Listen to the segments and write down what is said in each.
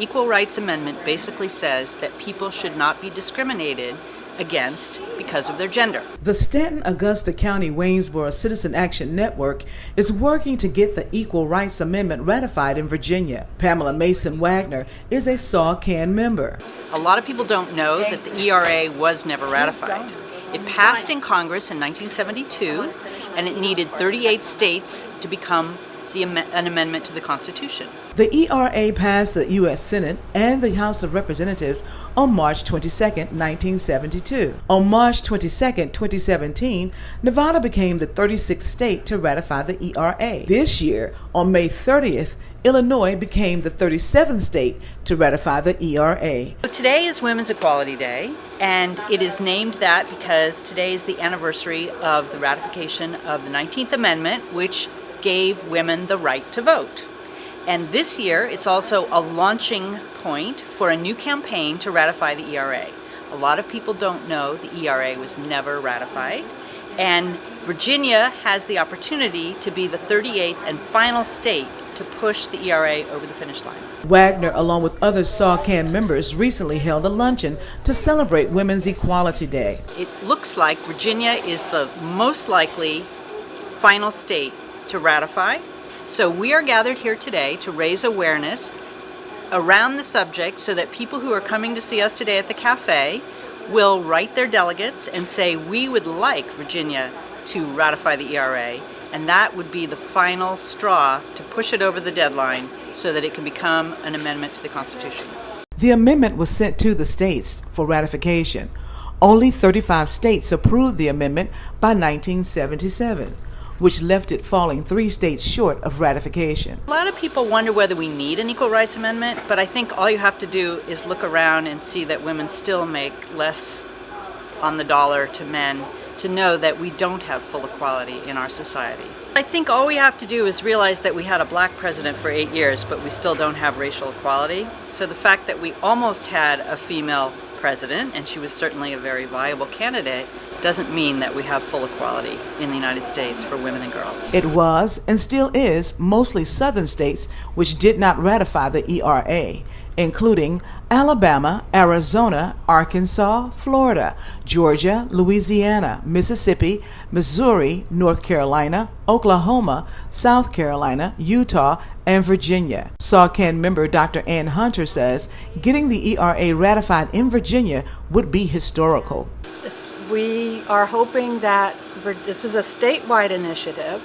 the Equal Rights Amendment basically says that people should not be discriminated against because of their gender. The Staunton, Augusta County Waynesboro Citizen Action Network is working to get the Equal Rights Amendment ratified in Virginia. Pamela Mason Wagner is a SAWCAN member. A lot of people don't know that the ERA was never ratified. It passed in Congress in 1972, and it needed 38 states to become an amendment to the Constitution. The ERA passed the U.S. Senate and the House of Representatives on March 22, 1972. On March 22, 2017, Nevada became the 36th state to ratify the ERA. This year, on May 30th, Illinois became the 37th state to ratify the ERA. Today is Women's Equality Day, and it is named that because today is the anniversary of the ratification of the 19th Amendment, which gave women the right to vote. And this year, it's also a launching point for a new campaign to ratify the ERA. A lot of people don't know the ERA was never ratified, and Virginia has the opportunity to be the 38th and final state to push the ERA over the finish line. Wagner, along with other SAWCAN members, recently held a luncheon to celebrate Women's Equality Day. It looks like Virginia is the most likely final state to ratify. So we are gathered here today to raise awareness around the subject so that people who are coming to see us today at the cafe will write their delegates and say we would like Virginia to ratify the ERA, and that would be the final straw to push it over the deadline so that it can become an amendment to the Constitution. The amendment was sent to the states for ratification. Only 35 states approved the amendment by 1977, which left it falling 3 states short of ratification. A lot of people wonder whether we need an Equal Rights Amendment, but I think all you have to do is look around and see that women still make less on the dollar to men to know that we don't have full equality in our society. I think all we have to do is realize that we had a black president for 8 years, but we still don't have racial equality. So the fact that we almost had a female president, and she was certainly a very viable candidate, doesn't mean that we have full equality in the United States for women and girls. It was, and still is, mostly southern states which did not ratify the ERA, including Alabama, Arizona, Arkansas, Florida, Georgia, Louisiana, Mississippi, Missouri, North Carolina, Oklahoma, South Carolina, Utah, and Virginia. SAWCAN member Dr. Ann Hunter says getting the ERA ratified in Virginia would be historical. We are hoping that this is a statewide initiative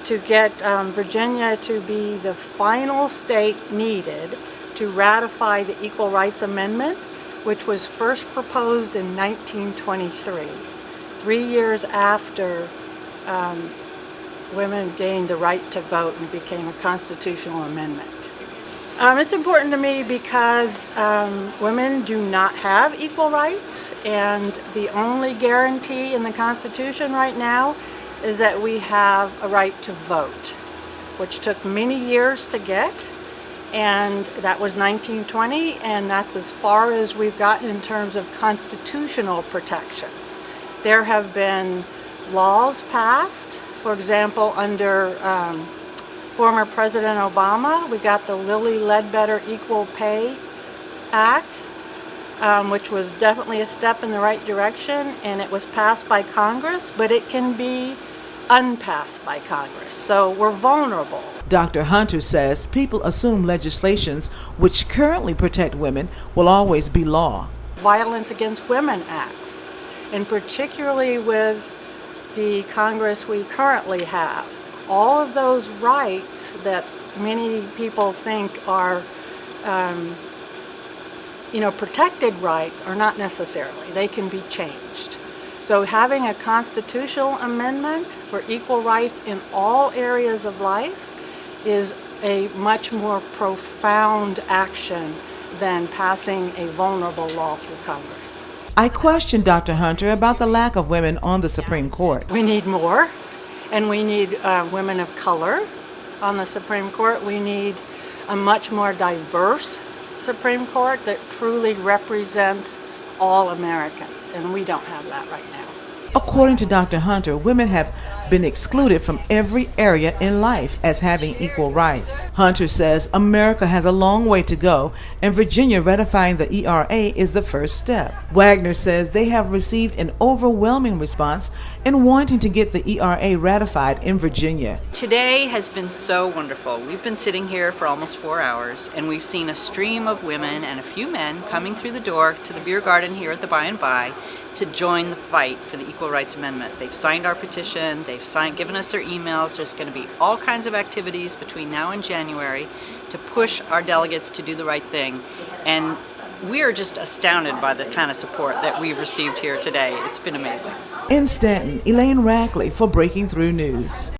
to get Virginia to be the final state needed to ratify the Equal Rights Amendment, which was first proposed in 1923, 3 years after women gained the right to vote and became a constitutional amendment. It's important to me because women do not have equal rights, and the only guarantee in the Constitution right now is that we have a right to vote, which took many years to get, and that was 1920, and that's as far as we've gotten in terms of constitutional protections. There have been laws passed, for example, under former President Obama. We got the Lilly Ledbetter Equal Pay Act, which was definitely a step in the right direction, and it was passed by Congress, but it can be unpassed by Congress. So we're vulnerable. Dr. Hunter says people assume legislations which currently protect women will always be law. Violence Against Women Acts, and particularly with the Congress we currently have, all of those rights that many people think are protected rights are not necessarily. They can be changed. So having a constitutional amendment for equal rights in all areas of life is a much more profound action than passing a vulnerable law through Congress. I questioned Dr. Hunter about the lack of women on the Supreme Court. We need more, and we need women of color on the Supreme Court. We need a much more diverse Supreme Court that truly represents all Americans, and we don't have that right now. According to Dr. Hunter, women have been excluded from every area in life as having equal rights. Hunter says America has a long way to go, and Virginia ratifying the ERA is the first step. Wagner says they have received an overwhelming response in wanting to get the ERA ratified in Virginia. Today has been so wonderful. We've been sitting here for almost 4 hours, and we've seen a stream of women and a few men coming through the door to the beer garden here at the By and By to join the fight for the Equal Rights Amendment. They've signed our petition, given us their emails. There's going to be all kinds of activities between now and January to push our delegates to do the right thing. And we are just astounded by the kind of support that we've received here today. It's been amazing. In Staunton, Elaine Rackley for Breaking Through News.